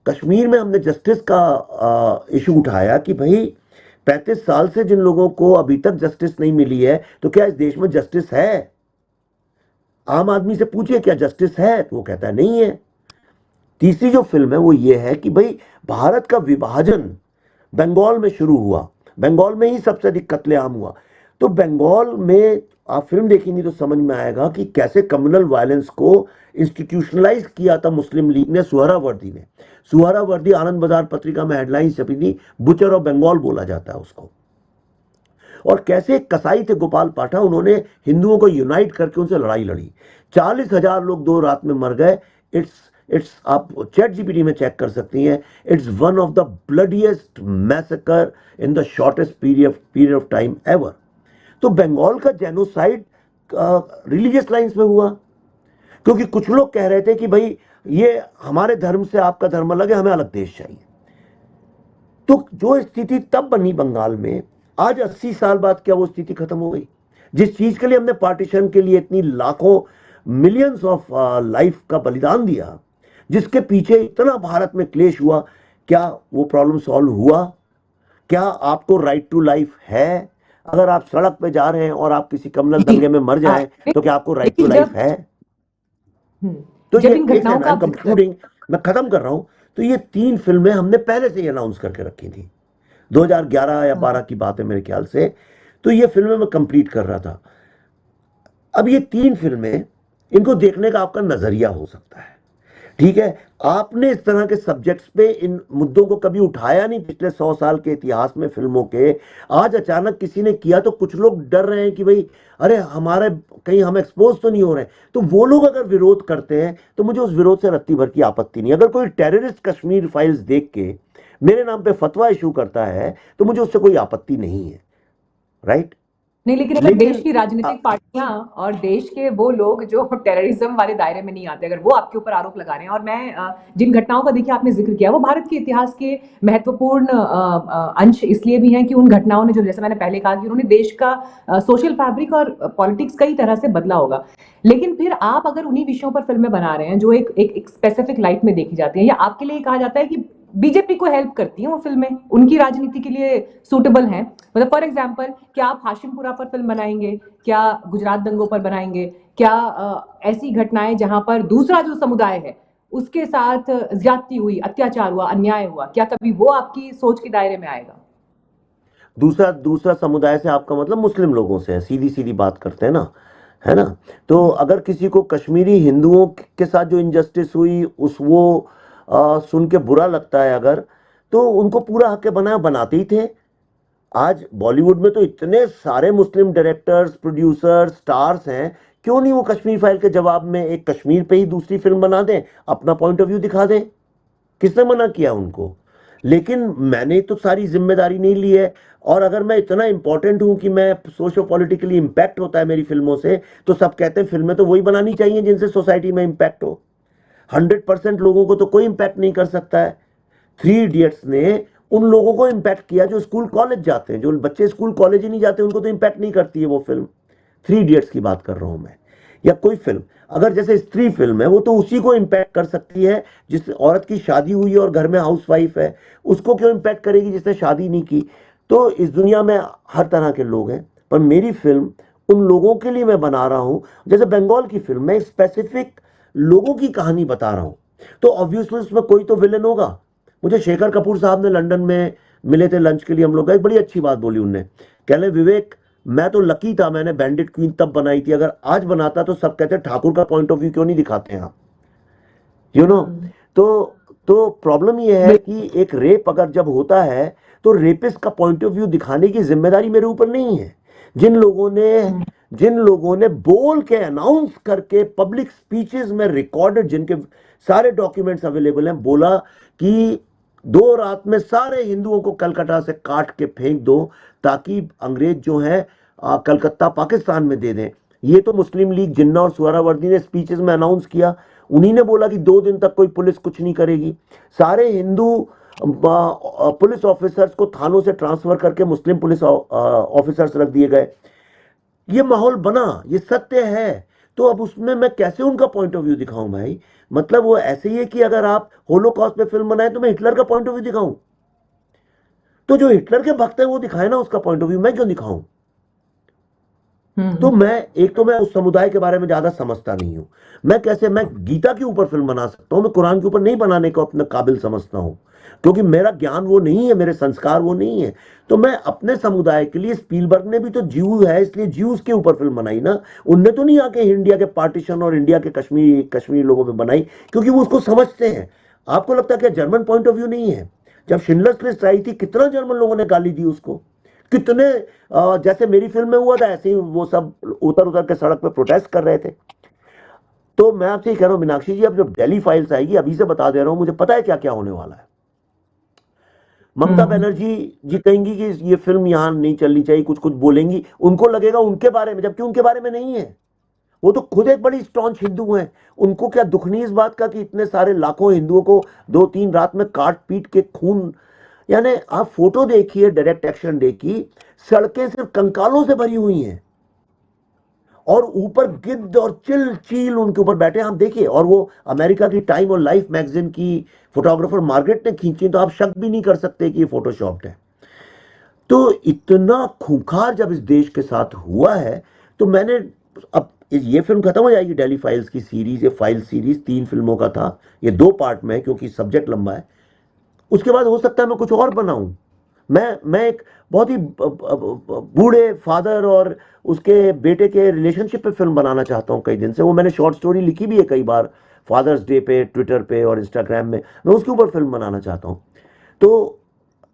कश्मीर में हमने जस्टिस का इशू उठाया कि भाई 35 साल से जिन लोगों को अभी तक जस्टिस नहीं मिली है तो क्या इस देश में जस्टिस है? आम आदमी से पूछिए क्या जस्टिस है, तो वो कहता है नहीं है। तीसरी जो फिल्म है वो ये है कि भाई भारत का विभाजन बंगाल में शुरू हुआ, बंगाल में ही सबसे अधिक कत्लेआम हुआ। तो बंगाल में आप फिल्म देखेंगे तो समझ में आएगा कि कैसे कम्युनल वायलेंस को इंस्टीट्यूशनलाइज किया था मुस्लिम लीग ने, सुहरावर्दी ने। सुहरावर्दी आनंद बाजार पत्रिका में हेडलाइन छपी थी, बुचर ऑफ बंगाल बोला जाता है उसको। और कैसे कसाई थे गोपाल पाठा, उन्होंने हिंदुओं को यूनाइट करके उनसे लड़ाई लड़ी। 40,000 लोग 2 रात में मर गए। इट्स आप चैट जीपीटी में चेक कर सकती हैं। It's one of the bloodiest massacre in the shortest period of time ever. तो बंगाल का जेनोसाइड रिलीजियस लाइंस में हुआ क्योंकि कुछ लोग कह रहे थे कि भाई ये हमारे धर्म से आपका धर्म अलग है, हमें अलग देश चाहिए। तो जो स्थिति तब बनी बंगाल में, आज 80 साल बाद क्या वो स्थिति खत्म हो गई? जिस चीज के लिए हमने पार्टीशन के लिए इतनी लाखों मिलियंस ऑफ लाइफ का बलिदान दिया, जिसके पीछे इतना भारत में क्लेश हुआ, क्या वो प्रॉब्लम सॉल्व हुआ? क्या आपको राइट टू लाइफ है? अगर आप सड़क पे जा रहे हैं और आप किसी कम्युनल दंगे में मर जाएं तो क्या आपको राइट टू लाइफ है? तो जब ये इन एक घटनाओं का कंक्लूडिंग, मैं खत्म कर रहा हूं। तो ये 3 फिल्में हमने पहले से ही अनाउंस करके रखी थी, 2011 या 12 की बात है मेरे ख्याल से। तो ये फिल्में मैं कंप्लीट कर रहा था। अब ये 3 फिल्में, इनको देखने का आपका नजरिया हो सकता है, ठीक है। आपने इस तरह के सब्जेक्ट्स पे इन मुद्दों को कभी उठाया नहीं पिछले 100 साल के इतिहास में फिल्मों के। आज अचानक किसी ने किया तो कुछ लोग डर रहे हैं कि भाई अरे हमारे कहीं हम एक्सपोज तो नहीं हो रहे। तो वो लोग अगर विरोध करते हैं तो मुझे उस विरोध से रत्ती भर की आपत्ति नहीं। अगर कोई टेररिस्ट कश्मीर फाइल्स देख के मेरे नाम पे फतवा इशू करता है तो मुझे उससे कोई आपत्ति नहीं है, राइट। नहीं, लेकिन अगर देश की राजनीतिक पार्टियां और देश के वो लोग जो टेररिज्म वाले दायरे में नहीं आते, अगर वो आपके ऊपर आरोप लगा रहे हैं, और मैं जिन घटनाओं का देखिए आपने जिक्र किया वो भारत के इतिहास के महत्वपूर्ण अंश इसलिए भी हैं कि उन घटनाओं ने, जो जैसे मैंने पहले कहा कि उन्होंने देश का सोशल फैब्रिक और पॉलिटिक्स कई तरह से बदला होगा। लेकिन फिर आप अगर उन्हीं विषयों पर फिल्में बना रहे हैं जो एक स्पेसिफिक लाइट में देखी जाती है, या आपके लिए कहा जाता है कि बीजेपी को हेल्प करती हैं वो फिल्में, उनकी राजनीति के लिए सूटेबल हैं, मतलब फॉर एग्जांपल क्या आप हाशिमपुरा पर फिल्म बनाएंगे, क्या गुजरात दंगों पर बनाएंगे, क्या ऐसी घटनाएं जहां पर दूसरा जो समुदाय है उसके साथ ज्यादती हुई, अत्याचार हुआ, अन्याय हुआ, क्या कभी वो आपकी सोच के दायरे में आएगा? दूसरा समुदाय से आपका मतलब मुस्लिम लोगों से है, सीधी सीधी बात करते हैं ना, है ना। तो अगर किसी को कश्मीरी हिंदुओं के साथ जो इनजस्टिस हुई उस वो सुन के बुरा लगता है अगर, तो उनको पूरा हक बनाते ही थे। आज बॉलीवुड में तो इतने सारे मुस्लिम डायरेक्टर्स, प्रोड्यूसर्स, स्टार्स हैं, क्यों नहीं वो कश्मीर फाइल के जवाब में एक कश्मीर पे ही दूसरी फिल्म बना दें, अपना पॉइंट ऑफ व्यू दिखा दें? किसने मना किया उनको? लेकिन मैंने तो सारी जिम्मेदारी नहीं ली है। और अगर मैं इतना इंपॉर्टेंट हूं कि मैं सोशो पॉलिटिकली इंपैक्ट होता है मेरी फिल्मों से, तो सब कहते हैं फिल्में तो वही बनानी चाहिए जिनसे सोसाइटी में इंपैक्ट हो। 100% लोगों को तो कोई इंपैक्ट नहीं कर सकता है। थ्री इडियट्स ने उन लोगों को इम्पैक्ट किया जो स्कूल कॉलेज जाते हैं। जो बच्चे स्कूल कॉलेज ही नहीं जाते उनको तो इम्पैक्ट नहीं करती है वो फिल्म। थ्री इडियट्स की बात कर रहा हूं मैं। या कोई फिल्म अगर जैसे स्त्री फिल्म है, वो तो उसी को इम्पैक्ट कर सकती है जिस औरत की शादी हुई है और घर में हाउसवाइफ है। उसको क्यों इम्पैक्ट करेगी जिसने शादी नहीं की? तो इस दुनिया में हर तरह के लोग हैं, पर मेरी फिल्म उन लोगों के लिए मैं बना रहा हूं। जैसे बंगाल की फिल्म में स्पेसिफिक लोगों की कहानी बता रहा हूं, तो ऑब्वियसली उसमें कोई तो विलेन होगा। मुझे शेखर कपूर साहब ने लंदन में मिले थे लंच के लिए, हम लोग का एक बड़ी अच्छी बात बोली उनने। कह रहे विवेक, मैं तो लकी था, मैंने बैंडिट क्वीन तब बनाई थी, अगर आज बनाता तो सब कहते ठाकुर का पॉइंट ऑफ व्यू क्यों नहीं दिखाते हैं आप, यू नो। तो तो प्रॉब्लम ये है कि एक रेप अगर जब होता है तो रेपिस्ट का पॉइंट ऑफ व्यू दिखाने की जिम्मेदारी मेरे ऊपर नहीं है। जिन लोगों ने बोल के अनाउंस करके पब्लिक स्पीचेस में रिकॉर्डेड, जिनके सारे डॉक्यूमेंट्स अवेलेबल हैं, बोला कि 2 रात में सारे हिंदुओं को कलकत्ता से काट के फेंक दो ताकि अंग्रेज जो है कलकत्ता पाकिस्तान में दे दें। ये तो मुस्लिम लीग जिन्ना और सुहरावर्दी ने स्पीचेस में अनाउंस किया। उन्हीं ने बोला कि 2 दिन तक कोई पुलिस कुछ नहीं करेगी। सारे हिंदू पुलिस ऑफिसर्स को थानों से ट्रांसफर करके मुस्लिम पुलिस ऑफिसर्स रख दिए गए। ये माहौल बना, ये सत्य है। तो अब उसमें मैं कैसे उनका पॉइंट ऑफ व्यू दिखाऊं भाई? मतलब वो ऐसे ही है कि अगर आप होलोकॉस्ट पे फिल्म बनाए तो मैं हिटलर का पॉइंट ऑफ व्यू दिखाऊं? तो जो हिटलर के भक्त है वो दिखाए ना उसका पॉइंट ऑफ व्यू, मैं क्यों दिखाऊं? तो मैं उस समुदाय के बारे में ज्यादा समझता नहीं हूं। मैं गीता के ऊपर फिल्म बना सकता हूं, मैं कुरान के ऊपर नहीं बनाने को अपने काबिल समझता हूं, क्योंकि मेरा ज्ञान वो नहीं है, मेरे संस्कार वो नहीं है। तो मैं अपने समुदाय के लिए, स्पीलबर्ग ने भी तो ज्यू है इसलिए ज्यूज के ऊपर फिल्म बनाई ना। उनने तो नहीं आके इंडिया के पार्टीशन और इंडिया के कश्मीरी लोगों पे बनाई, क्योंकि वो उसको समझते हैं। आपको लगता है क्या जर्मन पॉइंट ऑफ व्यू नहीं है? जब शिंडलर्स लिस्ट आई थी कितना जर्मन लोगों ने गाली दी उसको, कितने जैसे मेरी फिल्म में हुआ था ऐसे ही वो सब उतर उतर के सड़क पे प्रोटेस्ट कर रहे थे। तो मैं आपसे ये कह रहा हूं मीनाक्षी जी, अब जब दिल्ली फाइल्स आएगी, अभी से बता दे रहा हूं, मुझे पता है क्या क्या होने वाला है। ममता बनर्जी जी कहेंगी कि ये फिल्म यहां नहीं चलनी चाहिए, कुछ कुछ बोलेंगी, उनको लगेगा उनके बारे में, जबकि उनके बारे में नहीं है। वो तो खुद एक बड़ी स्ट्रॉन्ग हिंदू हैं। उनको क्या दुख नहीं इस बात का कि इतने सारे लाखों हिंदुओं को 2-3 रात में काट पीट के खून, यानी आप फोटो देखिए डायरेक्ट एक्शन डे की, सड़कें सिर्फ कंकालों से भरी हुई हैं और ऊपर गिद्ध और चील उनके ऊपर बैठे हैं, आप देखिए। और वो अमेरिका की टाइम और लाइफ मैगजीन की फोटोग्राफर मार्गरेट ने खींची, तो आप शक भी नहीं कर सकते कि ये फोटोशॉप्ड है। तो इतना खूंखार जब इस देश के साथ हुआ है, तो मैंने अब ये फिल्म खत्म हो जाएगी दिल्ली फाइल्स की सीरीज, ये फाइल सीरीज 3 फिल्मों का था, ये 2 पार्ट में है क्योंकि सब्जेक्ट लंबा है। उसके बाद हो सकता है मैं कुछ और बनाऊं। मैं एक बहुत ही बूढ़े फादर और उसके बेटे के रिलेशनशिप पे फिल्म बनाना चाहता हूं कई दिन से। वो मैंने शॉर्ट स्टोरी लिखी भी है कई बार, फादर्स डे पे ट्विटर पे और इंस्टाग्राम में, मैं उसके ऊपर फिल्म बनाना चाहता हूं। तो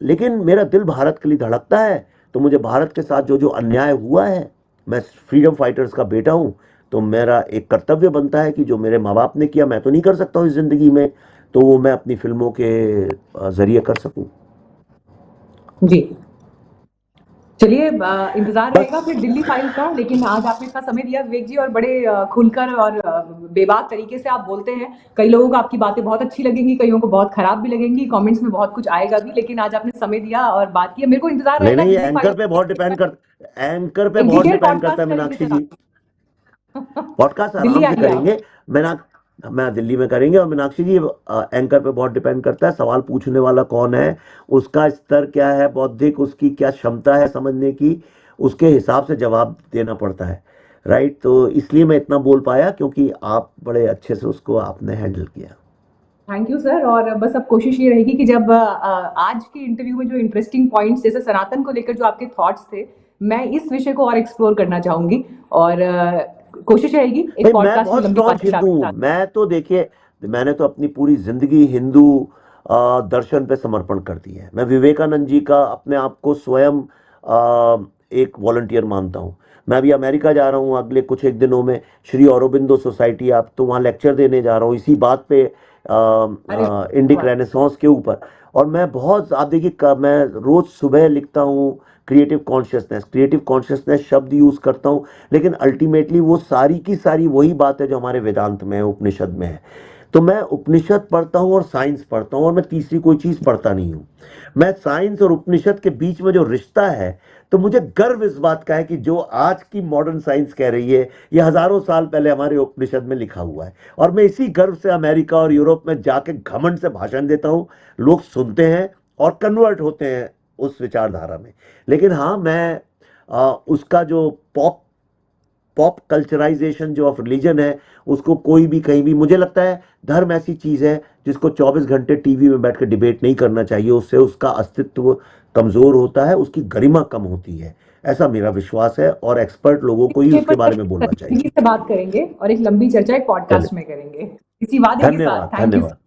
लेकिन मेरा दिल भारत के लिए धड़कता है, तो मुझे भारत के साथ जो जो अन्याय हुआ है, मैं फ्रीडम फाइटर्स का बेटा हूं, तो मेरा एक कर्तव्य बनता है कि जो मेरे माँ बाप ने किया मैं तो नहीं कर सकता हूं इस जिंदगी में, तो वो मैं अपनी फिल्मों के जरिए कर सकूं। जी, चलिए इंतजार रहेगा फिर दिल्ली फाइल्स का। लेकिन आज आपने इतना समय दिया विवेक जी, और बड़े खुलकर और बेबाक तरीके से आप बोलते हैं। कई लोगों को आपकी बातें बहुत अच्छी लगेंगी, कईयों को बहुत खराब भी लगेंगी, कमेंट्स में बहुत कुछ आएगा भी, लेकिन आज आपने समय दिया और बात की। मेरे को इंतजार नहीं रहेगा नहीं, दिल्ली एंकर फाइल्स पे बहुत डिपेंड कर एंकर पे एक बहुत डिटेल डिपेंड करता है पॉडकास्ट करेंगे मीनाक्षी जरा। जी। पॉडकास्ट दिल्ली आराम से आइए आप। करेंगे। मैं मैं दिल्ली में करेंगे। और मीनाक्षी जी, एंकर पे बहुत डिपेंड करता है सवाल पूछने वाला कौन है, उसका स्तर क्या है बौद्धिक, उसकी क्या क्षमता है समझने की, उसके हिसाब से जवाब देना पड़ता है, राइट। तो इसलिए मैं इतना बोल पाया क्योंकि आप बड़े अच्छे से उसको आपने हैंडल किया। Thank you sir. और बस अब कोशिश ये रहेगी कि जब आज के इंटरव्यू में जो इंटरेस्टिंग पॉइंट्स, जैसे सनातन को लेकर जो आपके थॉट्स थे, मैं इस विषय को और एक्सप्लोर करना चाहूंगी। और कोशिश रहेगी एक भाई मैं पॉडकास्ट में बहुत लंबी स्टॉन्च बातचीत हिंदू आपके हूँ। साथ। मैं तो देखिए, मैंने तो अपनी पूरी जिंदगी हिंदू दर्शन पे समर्पण कर दी है। मैं विवेकानंद जी का अपने आप को स्वयं एक वॉलंटियर मानता हूँ। मैं अभी अमेरिका जा रहा हूँ अगले कुछ एक दिनों में, श्री औरोबिंदो सोसाइटी, आप तो वहाँ लेक्चर देने जा रहा हूँ इसी बात पे, अरे इंडिक वाह। रेनेसांस के ऊपर। और मैं बहुत, आप देखिए मैं रोज सुबह लिखता हूँ क्रिएटिव कॉन्शियसनेस शब्द यूज करता हूँ, लेकिन अल्टीमेटली वो सारी की सारी वही बात है जो हमारे वेदांत में है, उपनिषद में है। तो मैं उपनिषद पढ़ता हूँ और साइंस पढ़ता हूँ, और मैं तीसरी कोई चीज पढ़ता नहीं हूँ। मैं साइंस और उपनिषद के बीच में जो रिश्ता है, तो मुझे गर्व इस बात का है कि जो आज की मॉडर्न साइंस कह रही है, ये हजारों साल पहले हमारे उपनिषद में लिखा हुआ है। और मैं इसी गर्व से अमेरिका और यूरोप में जाके घमंड से भाषण देता हूँ, लोग सुनते हैं और कन्वर्ट होते हैं उस विचारधारा में। लेकिन हाँ, मैं उसका जो पॉप कल्चराइजेशन जो ऑफ रिलीजन है, उसको कोई भी कहीं भी, मुझे लगता है धर्म ऐसी चीज है जिसको 24 घंटे टीवी में बैठ के डिबेट नहीं करना चाहिए। उससे उसका अस्तित्व कमजोर होता है, उसकी गरिमा कम होती है, ऐसा मेरा विश्वास है। और एक्सपर्ट लोगों को ही विषय उसके पर बारे में बोलना चाहिए। संजीदगी से बात करेंगे और एक लंबी चर्चा एक चलिए, पॉडकास्ट में करेंगे। इसी वादे के साथ धन्यवाद थैंक यू। धन्यवाद।